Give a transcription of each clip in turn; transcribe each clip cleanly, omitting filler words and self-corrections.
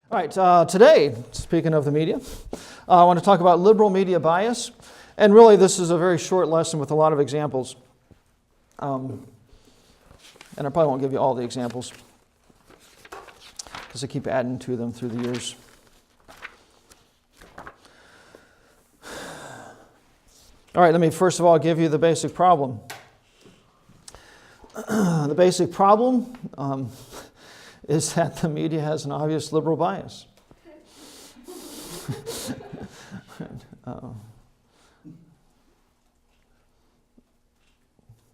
All right, today, speaking of the media, I want to talk about liberal media bias. And really, this is a very short lesson with a lot of examples. And I probably won't give you all the examples because I keep adding to them through the years. All right, let me first of all give you the basic problem. The basic problem is that the media has an obvious liberal bias. Is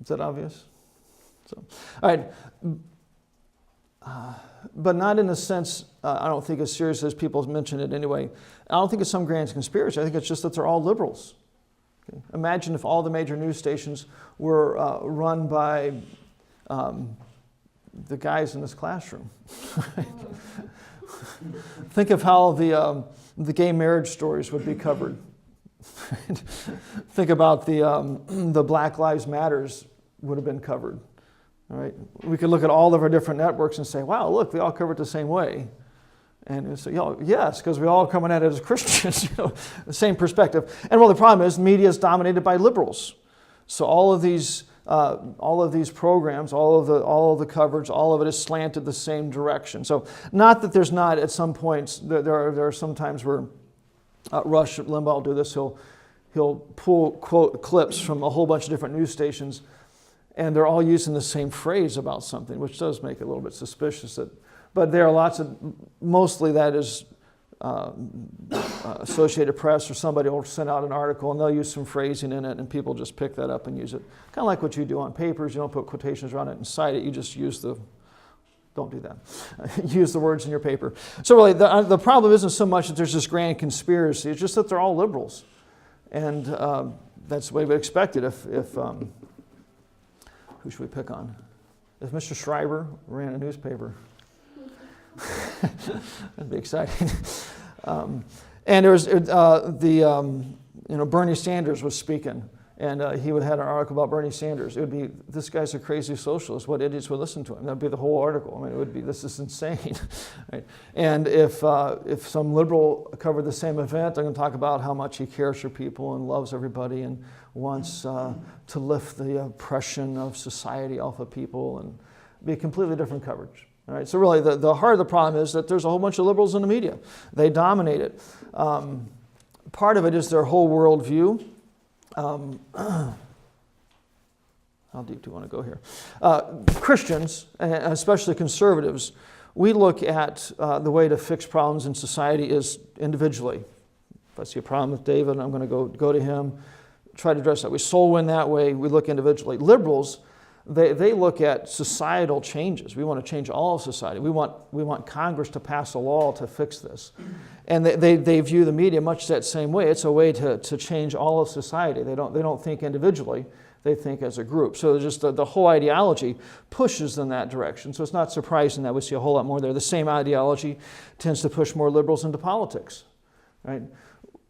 that obvious? So, all right. But not in the sense, I don't think as serious as people mention it anyway. I don't think it's some grand conspiracy. I think it's just that they're all liberals. Okay? Imagine if all the major news stations were run by the guys in this classroom. Think of how the gay marriage stories would be covered. Think about the Black Lives Matters would have been covered. All right, we could look at all of our different networks and say, "Wow, look, they all cover it the same way." And say, yes, because we all coming at it as Christians, the same perspective. And well, the problem is, media is dominated by liberals. So all of these programs, all of the coverage, all of it is slanted the same direction. So not that there's not at some points, there are some times where Rush Limbaugh will do this. He'll pull quote clips from a whole bunch of different news stations, and they're all using the same phrase about something, which does make it a little bit suspicious. But there are mostly that is Associated Press or somebody will send out an article and they'll use some phrasing in it and people just pick that up and use it. Kind of like what you do on papers. You don't put quotations around it and cite it. You just don't do that. Use the words in your paper. So really the problem isn't so much that there's this grand conspiracy. It's just that they're all liberals. And that's the way we expect it if who should we pick on? If Mr. Schreiber ran a newspaper. That'd be exciting. And there was Bernie Sanders was speaking, and he would have had an article about Bernie Sanders. It would be, "This guy's a crazy socialist. What idiots would listen to him?" That'd be the whole article. I mean, it would be, "This is insane." Right? And if some liberal covered the same event, they're going to talk about how much he cares for people and loves everybody and wants to lift the oppression of society off of people, and be completely different coverage. All right, so really the heart of the problem is that there's a whole bunch of liberals in the media. They dominate it. Part of it is their whole worldview. How deep do you want to go here? Christians, especially conservatives, we look at the way to fix problems in society is individually. If I see a problem with David, I'm going to go to him, try to address that. We soul win that way. We look individually. Liberals, they look at societal changes. We want to change all of society. We want Congress to pass a law to fix this. And they view the media much that same way. It's a way to change all of society. They don't think individually. They think as a group. So just the whole ideology pushes in that direction. So it's not surprising that we see a whole lot more there. The same ideology tends to push more liberals into politics, right?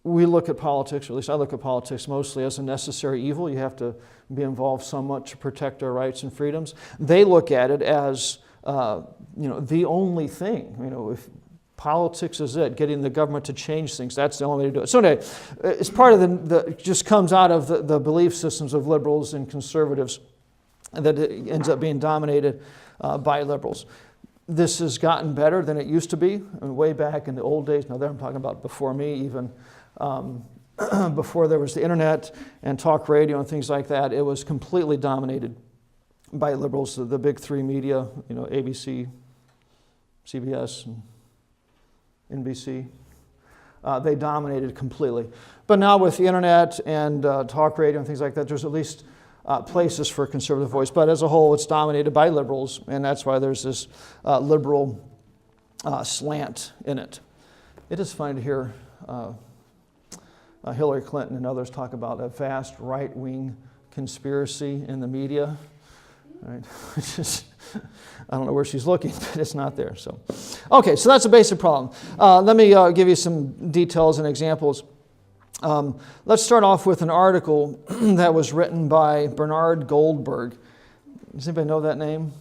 We look at politics, or at least I look at politics mostly as a necessary evil. You have to be involved somewhat to protect our rights and freedoms. They look at it as the only thing. If politics is it, getting the government to change things, that's the only way to do it. So anyway, it's part of it just comes out of the belief systems of liberals and conservatives that it ends up being dominated by liberals. This has gotten better than it used to be. Way back in the old days, now there I'm talking about before me even, before there was the internet and talk radio and things like that, it was completely dominated by liberals. The big three media, ABC, CBS, and NBC, they dominated completely. But now with the internet and talk radio and things like that, there's at least places for conservative voice. But as a whole, it's dominated by liberals, and that's why there's this liberal slant in it. It is funny to hear Hillary Clinton and others talk about a vast right-wing conspiracy in the media. Right? I don't know where she's looking, but it's not there. So, okay, so that's a basic problem. Let me give you some details and examples. Let's start off with an article that was written by Bernard Goldberg. Does anybody know that name?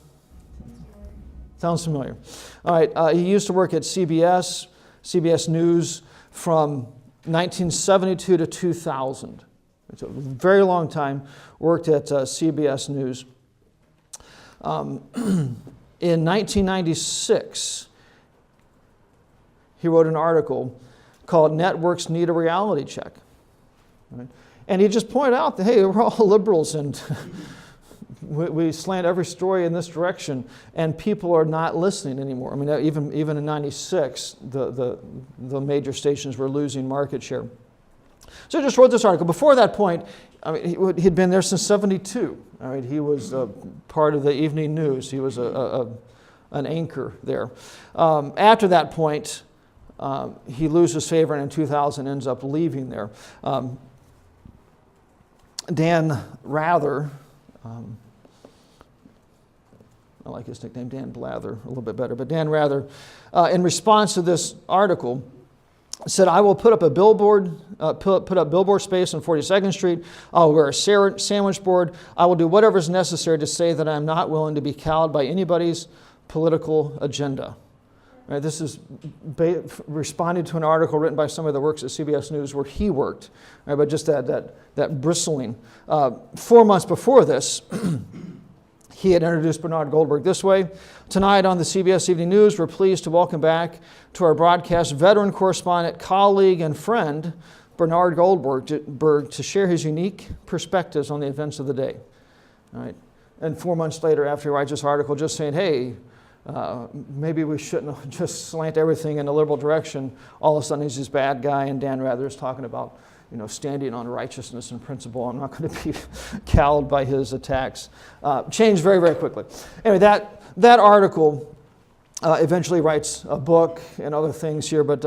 Sounds familiar. All right, he used to work at CBS. CBS News from 1972 to 2000. It's a very long time, worked at CBS News. In 1996, he wrote an article called "Networks Need a Reality Check." Right? And he just pointed out that, hey, we're all liberals and we slant every story in this direction, and people are not listening anymore. I mean, even in 96, the major stations were losing market share. So I just wrote this article. Before that point, I mean, he'd been there since 72. I mean, he was part of the evening news. He was an anchor there. After that point, he loses favor, and in 2000 ends up leaving there. Dan Rather, I like his nickname, Dan Blather, a little bit better, but Dan Rather, in response to this article, said, "I will put up a billboard, put up billboard space on 42nd Street. I'll wear a sandwich board. I will do whatever is necessary to say that I'm not willing to be cowed by anybody's political agenda." Right, this is responding to an article written by somebody that works at CBS News where he worked, right, but just that bristling. 4 months before this, he had introduced Bernard Goldberg this way: "Tonight on the CBS Evening News, we're pleased to welcome back to our broadcast veteran correspondent, colleague, and friend, Bernard Goldberg, to share his unique perspectives on the events of the day." All right. And 4 months later, after he writes this article, just saying, hey, maybe we shouldn't just slant everything in a liberal direction. All of a sudden, he's this bad guy, and Dan Rather is talking about, standing on righteousness and principle. I'm not going to be cowed by his attacks. Changed very, very quickly. Anyway, that article eventually writes a book and other things here, but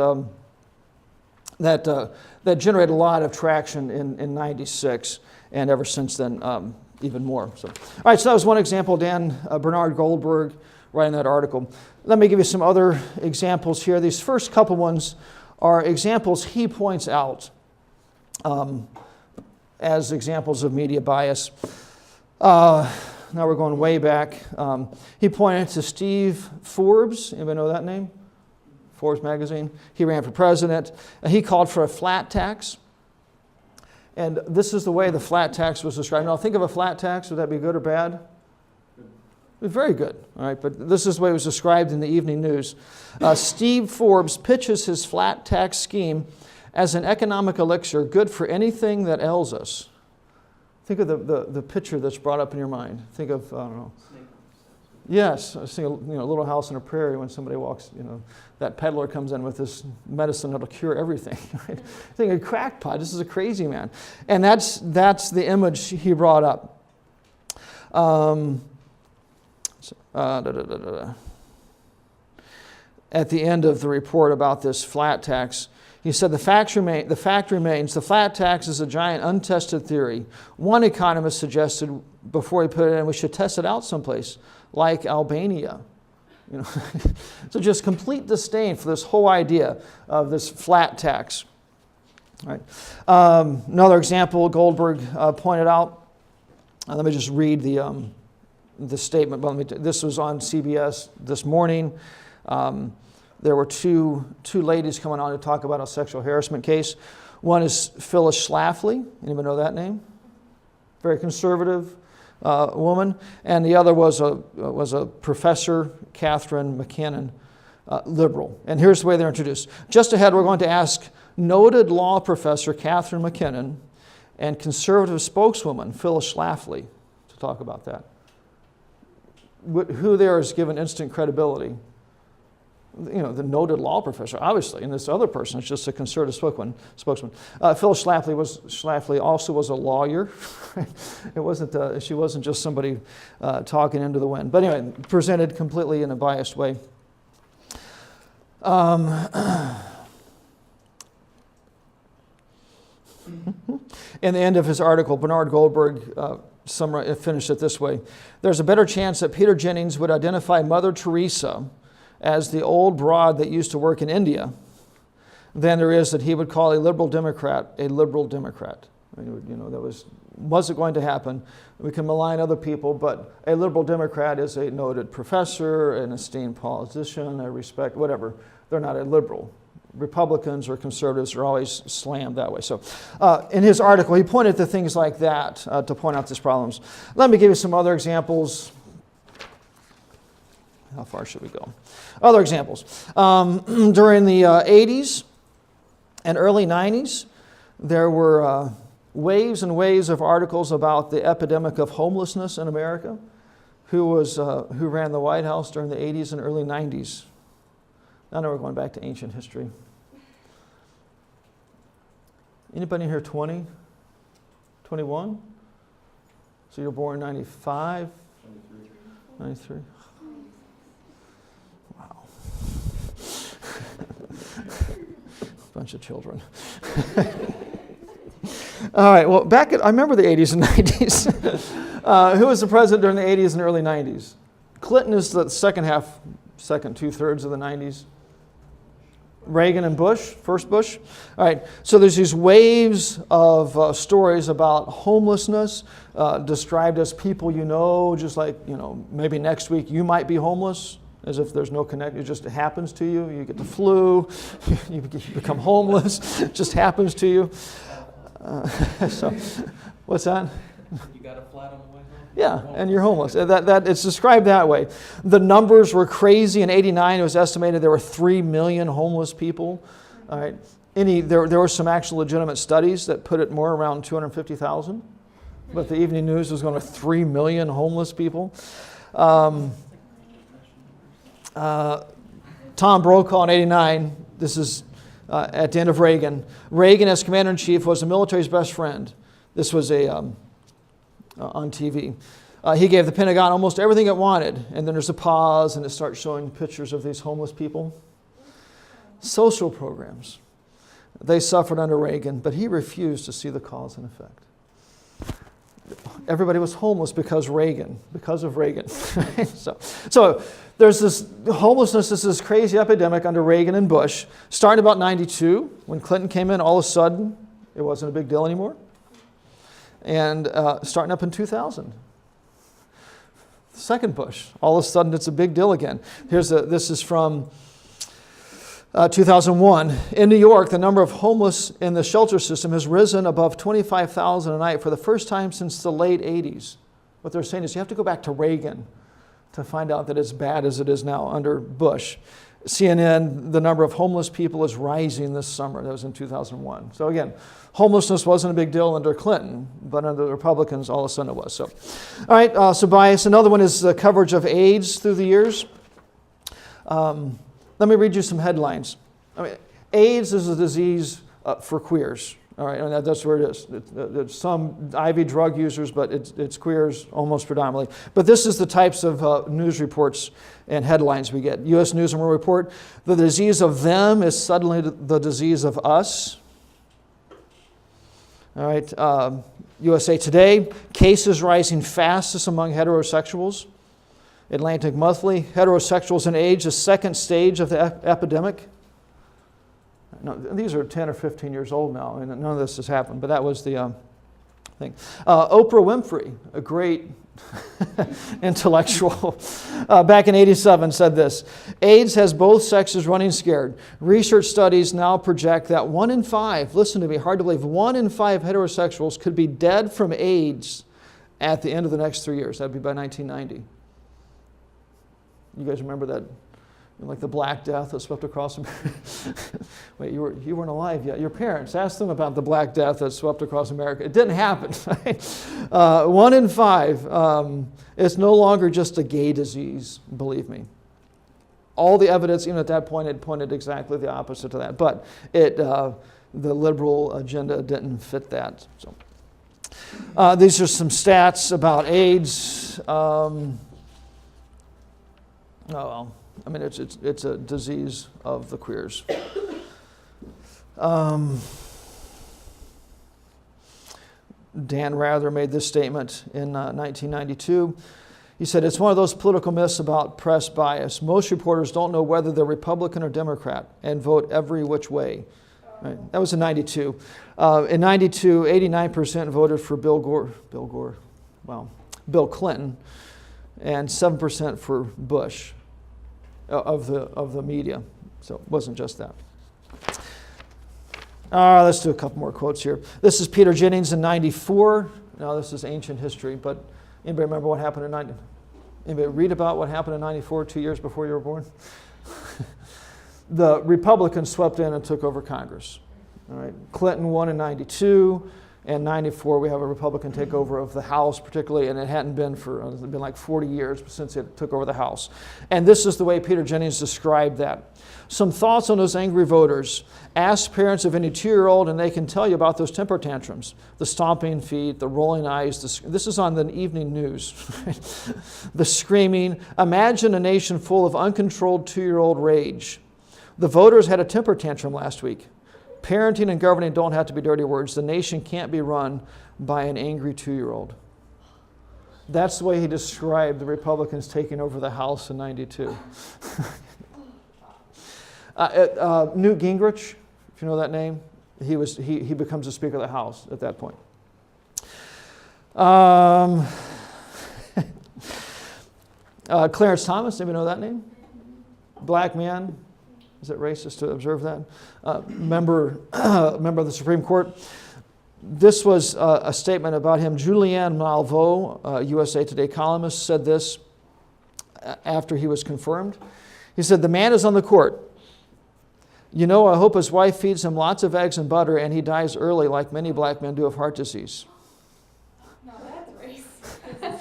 that generated a lot of traction in 96, and ever since then, even more. So, all right, so that was one example, Bernard Goldberg writing that article. Let me give you some other examples here. These first couple ones are examples he points out as examples of media bias. Now we're going way back. He pointed to Steve Forbes. Anybody know that name? Forbes magazine. He ran for president. He called for a flat tax. And this is the way the flat tax was described. Now think of a flat tax. Would that be good or bad? Very good, all right, but this is the way it was described in the evening news. Steve Forbes pitches his flat tax scheme as an economic elixir good for anything that ails us. Think of the picture that's brought up in your mind. Think of, I don't know. Yes, I was thinking, Little House on a Prairie, when somebody walks, that peddler comes in with this medicine that'll cure everything. Right? Think a crackpot, this is a crazy man. And that's the image he brought up. At the end of the report about this flat tax, he said, the fact remains, the flat tax is a giant untested theory. One economist suggested before he put it in, we should test it out someplace, like Albania. So just complete disdain for this whole idea of this flat tax. All right. Another example Goldberg pointed out, let me just read the statement. This was on CBS this morning. There were two ladies coming on to talk about a sexual harassment case. One is Phyllis Schlafly. Anybody know that name? Very conservative woman. And the other was a professor, Catherine McKinnon, liberal. And here's the way they're introduced. Just ahead, we're going to ask noted law professor Catherine McKinnon and conservative spokeswoman Phyllis Schlafly to talk about that. Who there is given instant credibility? The noted law professor, obviously, and this other person is just a conservative spokesman. Phyllis Schlafly also was a lawyer. It wasn't. She wasn't just somebody talking into the wind. But anyway, presented completely in a biased way. In the end of his article, Bernard Goldberg finished it this way: "There's a better chance that Peter Jennings would identify Mother Teresa as the old broad that used to work in India than there is that he would call a liberal Democrat a liberal Democrat." I mean, that wasn't going to happen. We can malign other people, but a liberal Democrat is a noted professor, an esteemed politician, a respect, whatever. They're not a liberal. Republicans or conservatives are always slammed that way. So in his article, he pointed to things like that to point out these problems. Let me give you some other examples. How far should we go? Other examples. During the 80s and early 90s, there were waves and waves of articles about the epidemic of homelessness in America. Who ran the White House during the 80s and early 90s? I know we're going back to ancient history. Anybody here 20? 21? So you're born 95? 93? Wow. Bunch of children. All right, well, I remember the 80s and 90s. Who was the president during the 80s and early 90s? Clinton is the second 2/3 of the 90s. Reagan and Bush, first Bush. All right, so there's these waves of stories about homelessness described as people just like, maybe next week you might be homeless, as if there's no connection. It just happens to you. You get the flu, you become homeless, it just happens to you. So, what's that? You got a flat on the way home? Yeah, and you're homeless. It's described that way. The numbers were crazy. In '89, it was estimated there were 3 million homeless people. All right. There were some actual legitimate studies that put it more around 250,000. But the Evening News was going to 3 million homeless people. Tom Brokaw in '89, this is at the end of Reagan. Reagan, as commander-in-chief, was the military's best friend. This was on TV. He gave the Pentagon almost everything it wanted, and then there's a pause, and it starts showing pictures of these homeless people. Social programs. They suffered under Reagan, but he refused to see the cause and effect. Everybody was homeless because of Reagan. So there's this homelessness, this crazy epidemic under Reagan and Bush. Starting about 92, when Clinton came in, all of a sudden, it wasn't a big deal anymore. And starting up in 2000. Second Bush, all of a sudden it's a big deal again. This is from 2001. In New York, the number of homeless in the shelter system has risen above 25,000 a night for the first time since the late 80s. What they're saying is you have to go back to Reagan to find out that it's bad as it is now under Bush. CNN, the number of homeless people is rising this summer. That was in 2001. So again, homelessness wasn't a big deal under Clinton, but under the Republicans, all of a sudden it was. So, all right, so bias. Another one is the coverage of AIDS through the years. Let me read you some headlines. AIDS is a disease for queers. All right, and that's where it is. It's some IV drug users, but it's queers almost predominantly. But this is the types of news reports and headlines we get. U.S. News and World Report, the disease of them is suddenly the disease of us. All right, USA Today, cases rising fastest among heterosexuals. Atlantic Monthly, heterosexuals and age, the second stage of the epidemic. No, these are 10 or 15 years old now, and none of this has happened, but that was the thing. Oprah Winfrey, a great intellectual, back in '87 said this: AIDS has both sexes running scared. Research studies now project that 1 in 5, listen to me, hard to believe, 1 in 5 heterosexuals could be dead from AIDS at the end of the next 3 years. That'd be by 1990. You guys remember that, like the Black Death that swept across America? Wait, you weren't alive yet. Your parents, asked them about the Black Death that swept across America. It didn't happen. 1 in 5. It's no longer just a gay disease, believe me. All the evidence, even at that point, it pointed exactly the opposite to that. But the liberal agenda didn't fit that. So, these are some stats about AIDS. Oh, well, I mean, it's a disease of the queers. Dan Rather made this statement in 1992. He said, "It's one of those political myths about press bias. Most reporters don't know whether they're Republican or Democrat and vote every which way." Right. That was in 92. In 92, 89% voted for Bill Clinton, and 7% for Bush of the media. So it wasn't just that. Let's do a couple more quotes here. This is Peter Jennings in 94. Now, this is ancient history, but anybody remember what happened in 90? Anybody read about what happened in 94, 2 years before you were born? The Republicans swept in and took over Congress. All right. Clinton won in 92. And 94, we have a Republican takeover of the House, particularly, and it hadn't been for, it's been like 40 years since it took over the House. And this is the way Peter Jennings described that. Some thoughts on those angry voters. Ask parents of any 2-year-old and they can tell you about those temper tantrums. The stomping feet, the rolling eyes. This is on the evening news. The screaming. Imagine a nation full of uncontrolled 2-year-old rage. The voters had a temper tantrum last week. Parenting and governing don't have to be dirty words. The nation can't be run by an angry 2-year-old. That's the way he described the Republicans taking over the House in 92. Newt Gingrich, if you know that name, he becomes the Speaker of the House at that point. Clarence Thomas, anybody know that name? Black man. Is it racist to observe that? Member of the Supreme Court. This was a statement about him. Julianne Malveaux, USA Today columnist, said this after he was confirmed. He said, "The man is on the court. You know, I hope his wife feeds him lots of eggs and butter and he dies early like many black men do of heart disease." No, that's racist.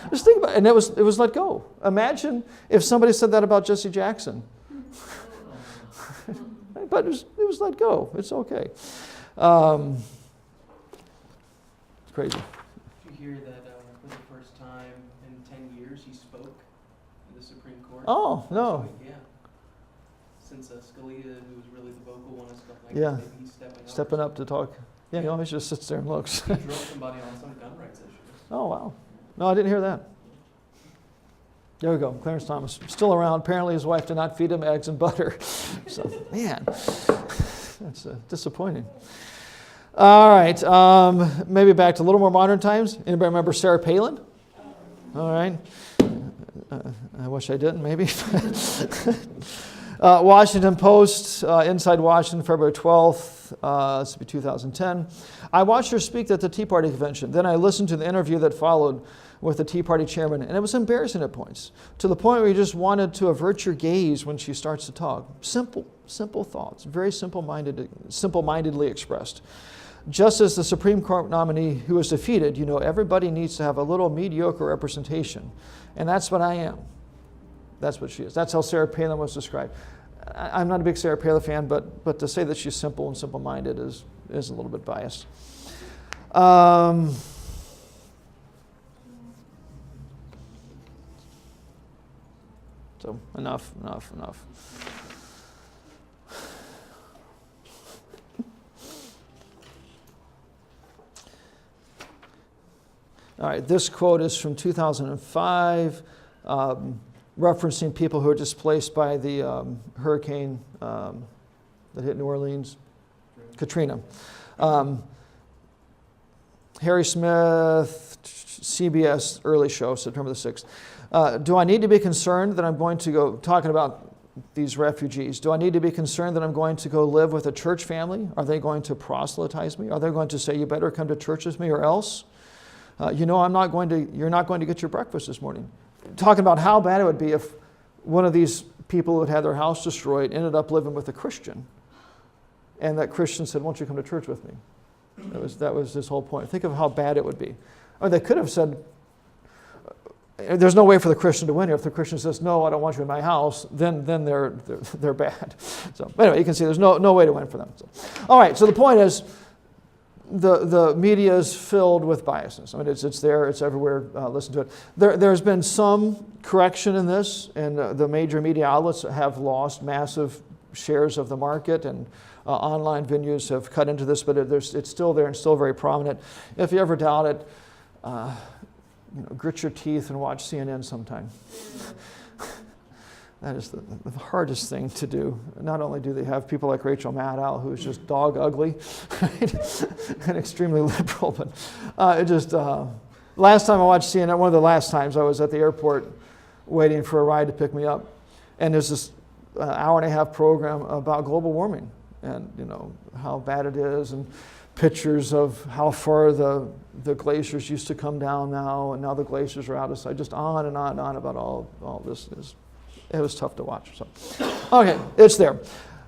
Just think about it. And it was let go. Imagine if somebody said that about Jesse Jackson. But it was let go. It's okay. It's crazy. Did you hear that for the first time in 10 years he spoke in the Supreme Court? Oh, no. Yeah. Since Scalia, who was really the vocal one and stuff like Yeah. that, maybe he's Stepping up to talk. Yeah, he always just sits there and looks. He drove somebody on some gun rights issue. Oh, wow. No, I didn't hear that. There we go. Clarence Thomas, still around. Apparently his wife did not feed him eggs and butter. So, man, that's disappointing. All right. Maybe back to a little more modern times. Anybody remember Sarah Palin? All right. I wish I didn't, maybe. Washington Post, Inside Washington, February 12th, this would be 2010. I watched her speak at the Tea Party convention. Then I listened to the interview that followed with the Tea Party chairman, and it was embarrassing at points, to the point where you just wanted to avert your gaze when she starts to talk. Simple thoughts, very simple-mindedly expressed. Just as the Supreme Court nominee who was defeated, you know, everybody needs to have a little mediocre representation, and that's what I am. That's what she is. That's how Sarah Palin was described. I'm not a big Sarah Palin fan, but to say that she's simple and simple-minded is a little bit biased. So enough. All right, this quote is from 2005, referencing people who were displaced by the hurricane that hit New Orleans, Katrina. Harry Smith, CBS early show, September the 6th. Do I need to be concerned that I'm going to go, talking about these refugees, do I need to be concerned that I'm going to go live with a church family? Are they going to proselytize me? Are they going to say, you better come to church with me or else? You're not going to get your breakfast this morning. Talking about how bad it would be if one of these people who had had their house destroyed ended up living with a Christian. And that Christian said, won't you come to church with me? That was his whole point. Think of how bad it would be. Or they could have said, there's no way for the Christian to win here. If the Christian says, no, I don't want you in my house, then they're bad. So anyway, you can see there's no way to win for them. So, all right, so the point is, the media is filled with biasness. I mean, it's there, it's everywhere. Listen to it. There's been some correction in this, and the major media outlets have lost massive shares of the market, and online venues have cut into this, but it's still there and still very prominent. If you ever doubt it, grit your teeth and watch CNN sometime. That is the hardest thing to do. Not only do they have people like Rachel Maddow, who's just dog ugly, right? And extremely liberal, but last time I watched CNN, one of the last times I was at the airport waiting for a ride to pick me up, and there's this hour and a half program about global warming. and how bad it is, and pictures of how far the glaciers used to come down now, and now the glaciers are out of sight. Just on and on and on about all this. It was tough to watch. So, okay, it's there.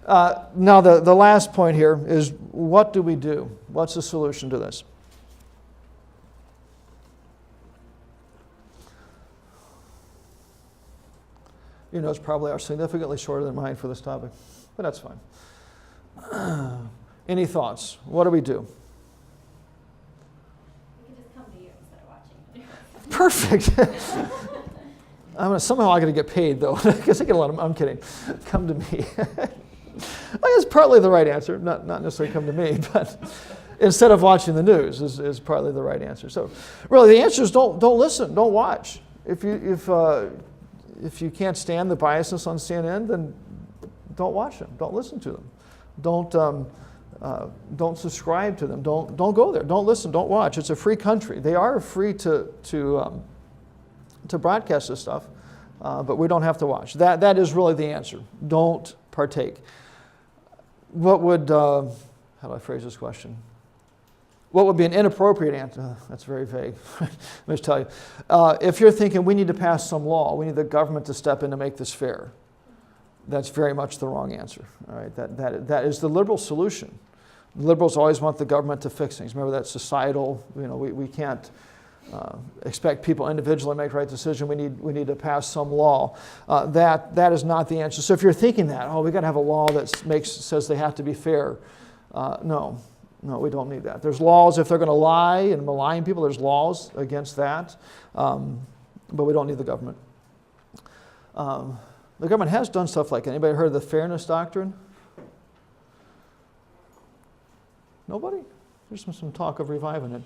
Now the last point here is, what do we do? What's the solution to this? Your notes probably are significantly shorter than mine for this topic, but that's fine. Any thoughts? What do we do? We can just come to you instead of watching. Perfect. Somehow I got to get paid, though. I guess I get a lot of. I'm kidding. Come to me. Well, that's partly the right answer. Not necessarily come to me, but instead of watching the news is partly the right answer. So, really, the answer is don't listen, don't watch. If you can't stand the biasness on CNN, then don't watch them. Don't listen to them. Don't subscribe to them. Don't go there. Don't listen. Don't watch. It's a free country. They are free to broadcast this stuff, but we don't have to watch. That is really the answer. Don't partake. What would how do I phrase this question? What would be an inappropriate answer? That's very vague. Let me just tell you. If you're thinking we need to pass some law, we need the government to step in to make this fair, that's very much the wrong answer. All right, that is the liberal solution. Liberals always want the government to fix things. Remember, that's societal. We can't expect people individually to make the right decision. We need to pass some law. That is not the answer. So if you're thinking that, we got to have a law that says they have to be fair. No, we don't need that. There's laws if they're going to lie and malign people. There's laws against that, but we don't need the government. The government has done stuff like that. Anybody heard of the fairness doctrine? Nobody? There's some talk of reviving it.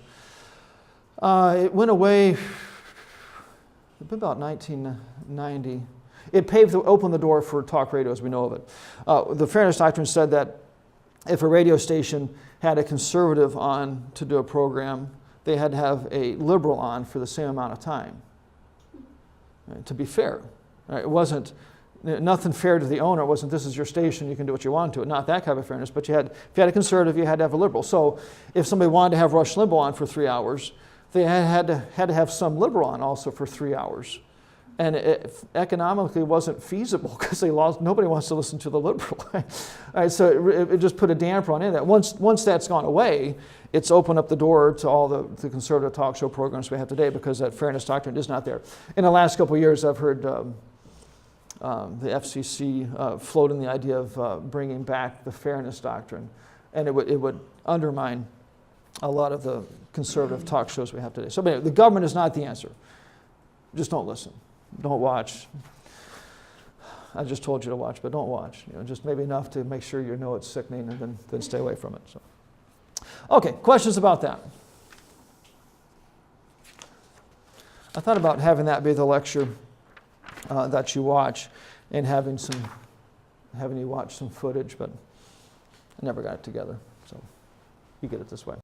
It went away about 1990. It opened the door for talk radio as we know of it. The fairness doctrine said that if a radio station had a conservative on to do a program, they had to have a liberal on for the same amount of time, right, to be fair. Right? It wasn't nothing fair to the owner. It wasn't, this is your station, you can do what you want to it. Not that kind of fairness, but if you had a conservative, you had to have a liberal. So if somebody wanted to have Rush Limbaugh on for 3 hours, they had to have some liberal on also for 3 hours. And it economically wasn't feasible because nobody wants to listen to the liberal. All right, so it just put a damper on that. Once that's gone away, it's opened up the door to all the conservative talk show programs we have today because that fairness doctrine is not there. In the last couple of years, I've heard the FCC floating the idea of bringing back the fairness doctrine, and it would undermine a lot of the conservative talk shows we have today. So anyway, the government is not the answer. Just don't listen. Don't watch. I just told you to watch, but don't watch. Just maybe enough to make sure you know it's sickening, and then stay away from it. So, okay, questions about that? I thought about having that be the lecture that you watch, and having you watch some footage, but I never got it together. So you get it this way.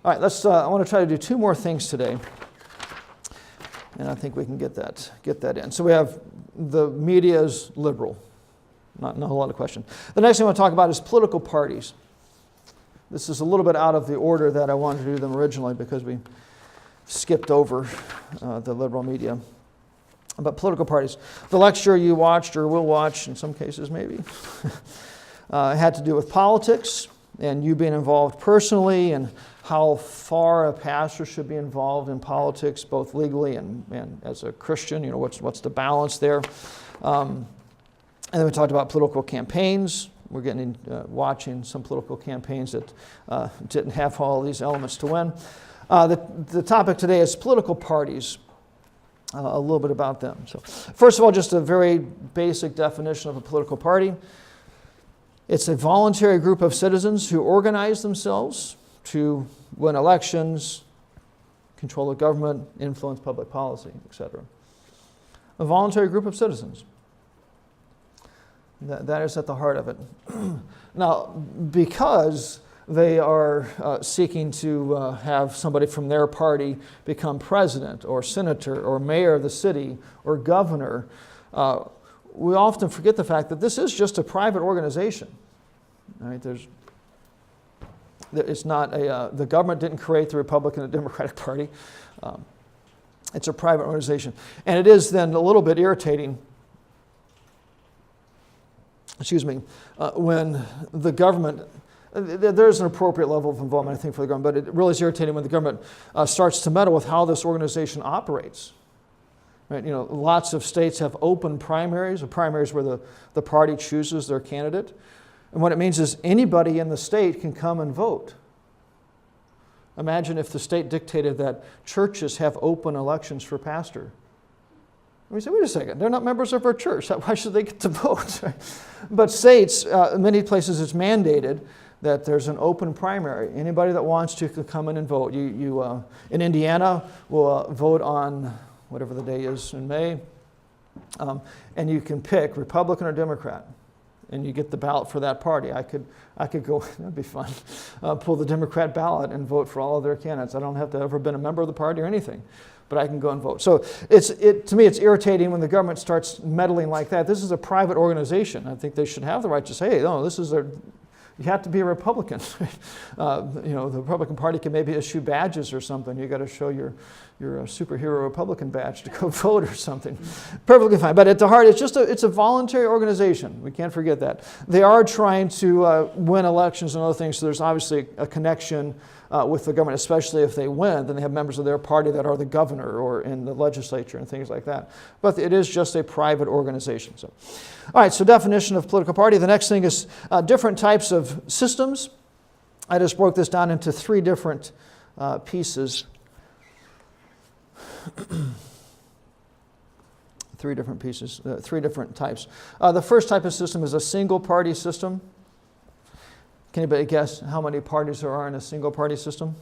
All right, I want to try to do 2 more things today. And I think we can get that in. So we have the media is liberal. Not a lot of question. The next thing I want to talk about is political parties. This is a little bit out of the order that I wanted to do them originally because we skipped over the liberal media. But political parties. The lecture you watched or will watch, in some cases maybe, had to do with politics and you being involved personally and how far a pastor should be involved in politics, both legally and as a Christian. What's the balance there? And then we talked about political campaigns. We're getting watching some political campaigns that didn't have all these elements to win. The topic today is political parties. A little bit about them. So, first of all, just a very basic definition of a political party. It's a voluntary group of citizens who organize themselves to win elections, control the government, influence public policy, etc. A voluntary group of citizens. That is at the heart of it. Now, because they are seeking to have somebody from their party become president or senator or mayor of the city or governor, we often forget the fact that this is just a private organization. Right? It's not the government didn't create the Republican and Democratic Party. It's a private organization. And it is then a little bit irritating, when the government, there's an appropriate level of involvement, I think, for the government, but it really is irritating when the government starts to meddle with how this organization operates. Right? You know, lots of states have open primaries, where the party chooses their candidate. And what it means is anybody in the state can come and vote. Imagine if the state dictated that churches have open elections for pastor. And we say, wait a second, they're not members of our church. Why should they get to vote? But states, many places it's mandated that there's an open primary. Anybody that wants to can come in and vote. You in Indiana will vote on whatever the day is in May, and you can pick Republican or Democrat. And you get the ballot for that party. I could go, that'd be fun, pull the Democrat ballot and vote for all of their candidates. I don't have to have ever been a member of the party or anything, but I can go and vote. So to me, it's irritating when the government starts meddling like that. This is a private organization. I think they should have the right to say, hey, no, you have to be a Republican. The Republican Party can maybe issue badges or something. You got to show your superhero Republican badge to go vote or something. Perfectly fine. But at the heart, it's a voluntary organization. We can't forget that. They are trying to win elections and other things, so there's obviously a connection with the government, especially if they win. Then they have members of their party that are the governor or in the legislature and things like that. But it is just a private organization. So, all right, so definition of political party. The next thing is different types of systems. I just broke this down into three different pieces. Three different types. The first type of system is a single party system. Can anybody guess how many parties there are in a single party system?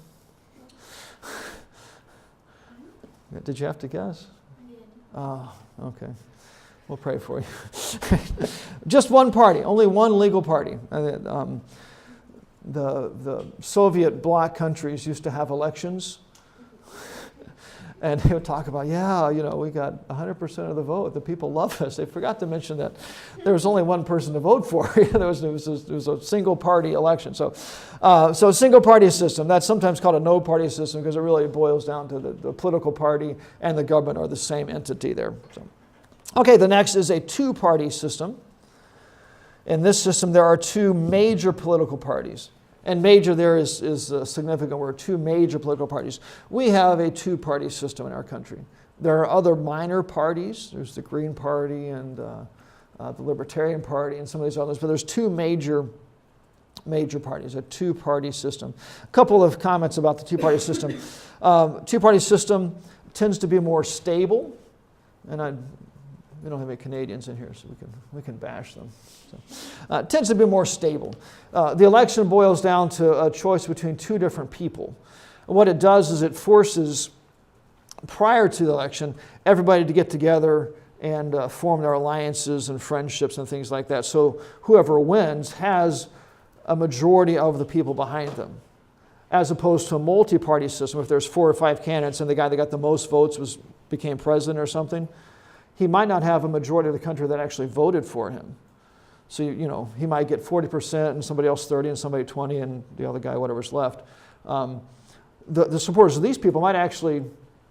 Did you have to guess? I did. Oh, okay. We'll pray for you. Just one party, only one legal party. The Soviet bloc countries used to have elections. And they would talk about, we got 100% of the vote. The people love us. They forgot to mention that there was only one person to vote for. It was a single-party election. So a single-party system, that's sometimes called a no-party system because it really boils down to the political party and the government are the same entity there. So. Okay, the next is a two-party system. In this system, there are two major political parties. And major there is a significant word, two major political parties. We have a two-party system in our country. There are other minor parties. There's the Green Party and the Libertarian Party and some of these others, but there's two major parties, a two-party system. A couple of comments about the two-party system. Two-party system tends to be more stable, and we don't have any Canadians in here, so we can bash them. So, it tends to be more stable. The election boils down to a choice between two different people. What it does is it forces, prior to the election, everybody to get together and form their alliances and friendships and things like that. So whoever wins has a majority of the people behind them. As opposed to a multi-party system, if there's 4 or 5 candidates and the guy that got the most votes became president or something, he might not have a majority of the country that actually voted for him. So, he might get 40% and somebody else 30 and somebody 20 and the other guy whatever's left. The supporters of these people might actually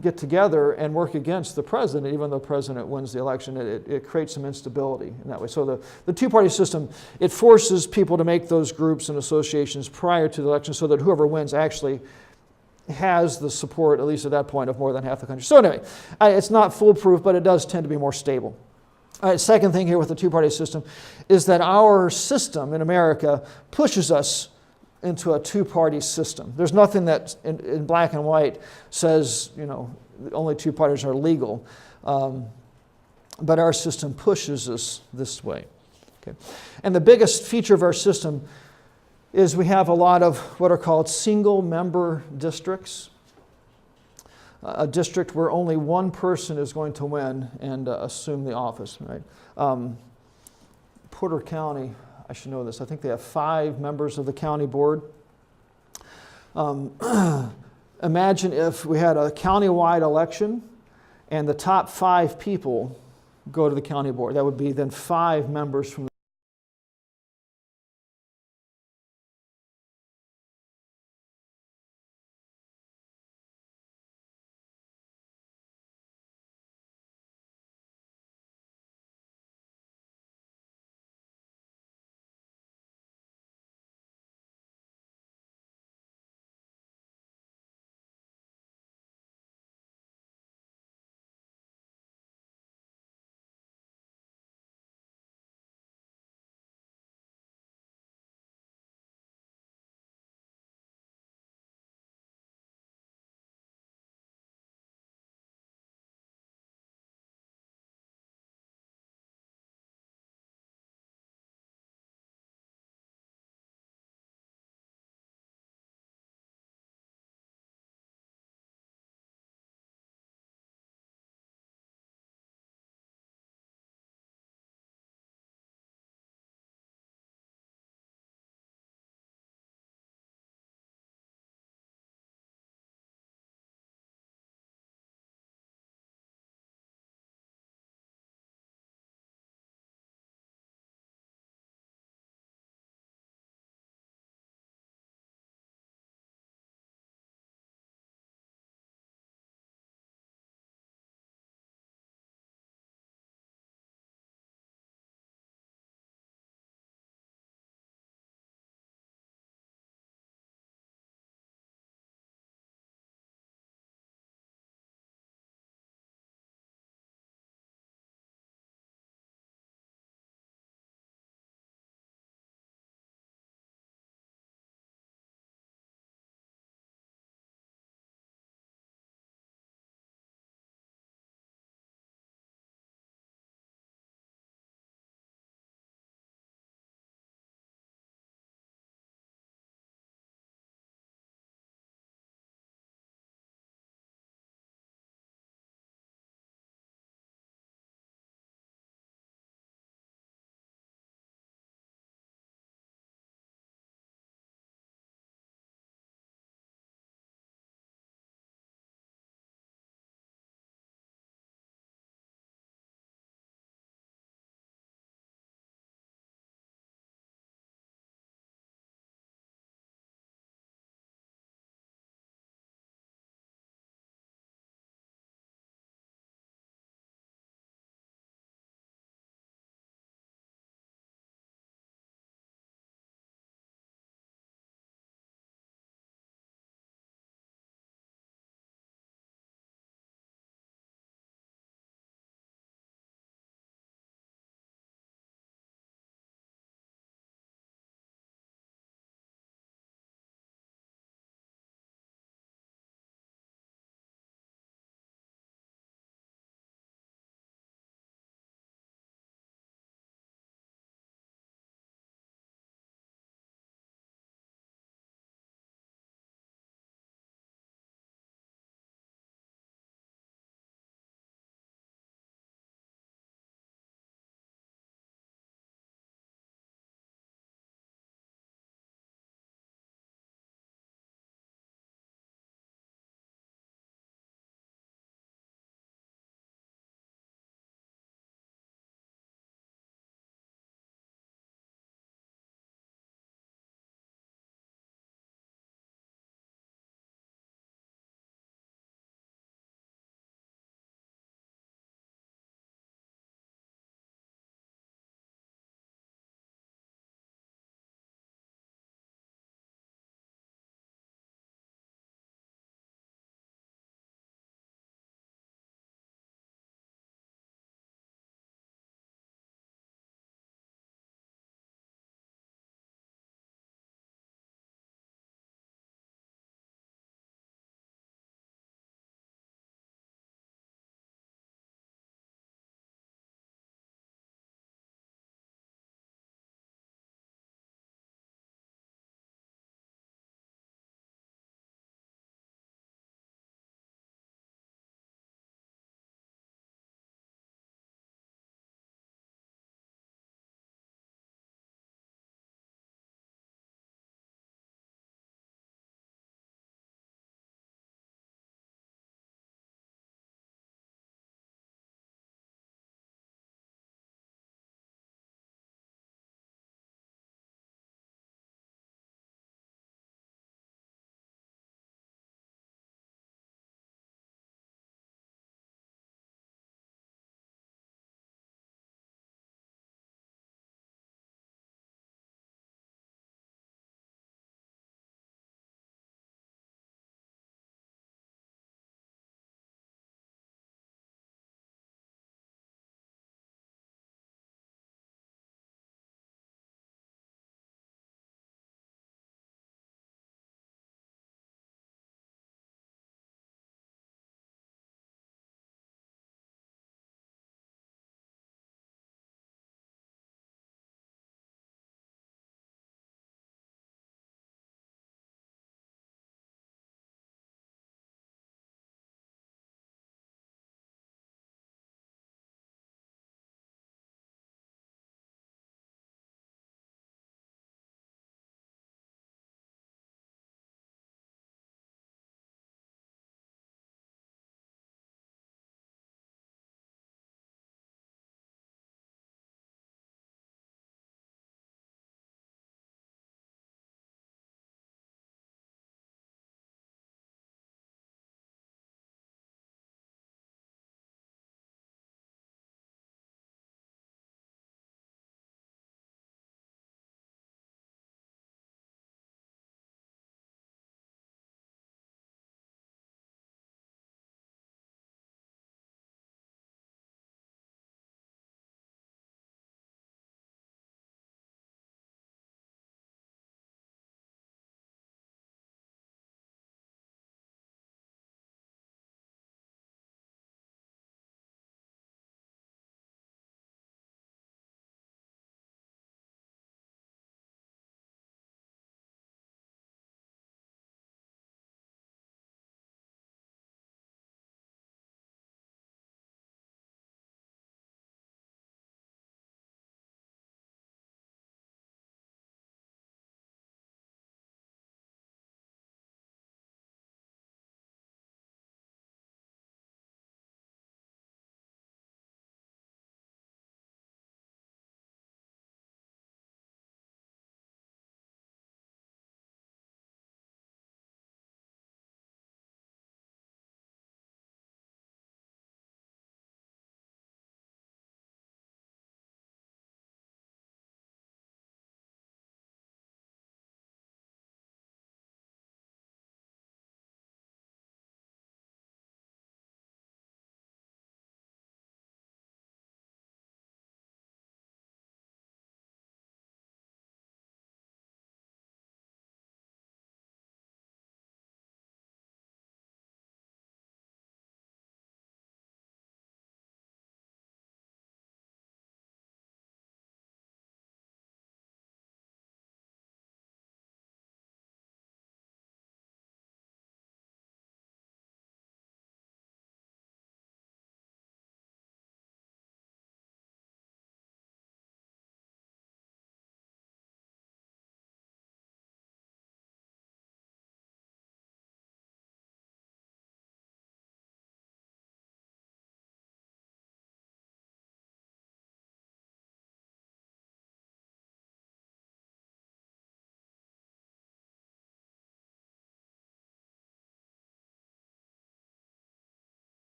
get together and work against the president, even though the president wins the election. It creates some instability in that way. So the two-party system, it forces people to make those groups and associations prior to the election so that whoever wins actually has the support, at least at that point, of more than half the country. So anyway, it's not foolproof, but it does tend to be more stable. All right, second thing here with the two-party system is that our system in America pushes us into a two-party system. There's nothing that in black and white says, only two parties are legal. But our system pushes us this way. Okay. And the biggest feature of our system is we have a lot of what are called single-member districts. A district where only one person is going to win and assume the office, right? Porter County, I should know this, I think they have 5 members of the county board. Imagine if we had a county-wide election and the top 5 people go to the county board. That would be then 5 members from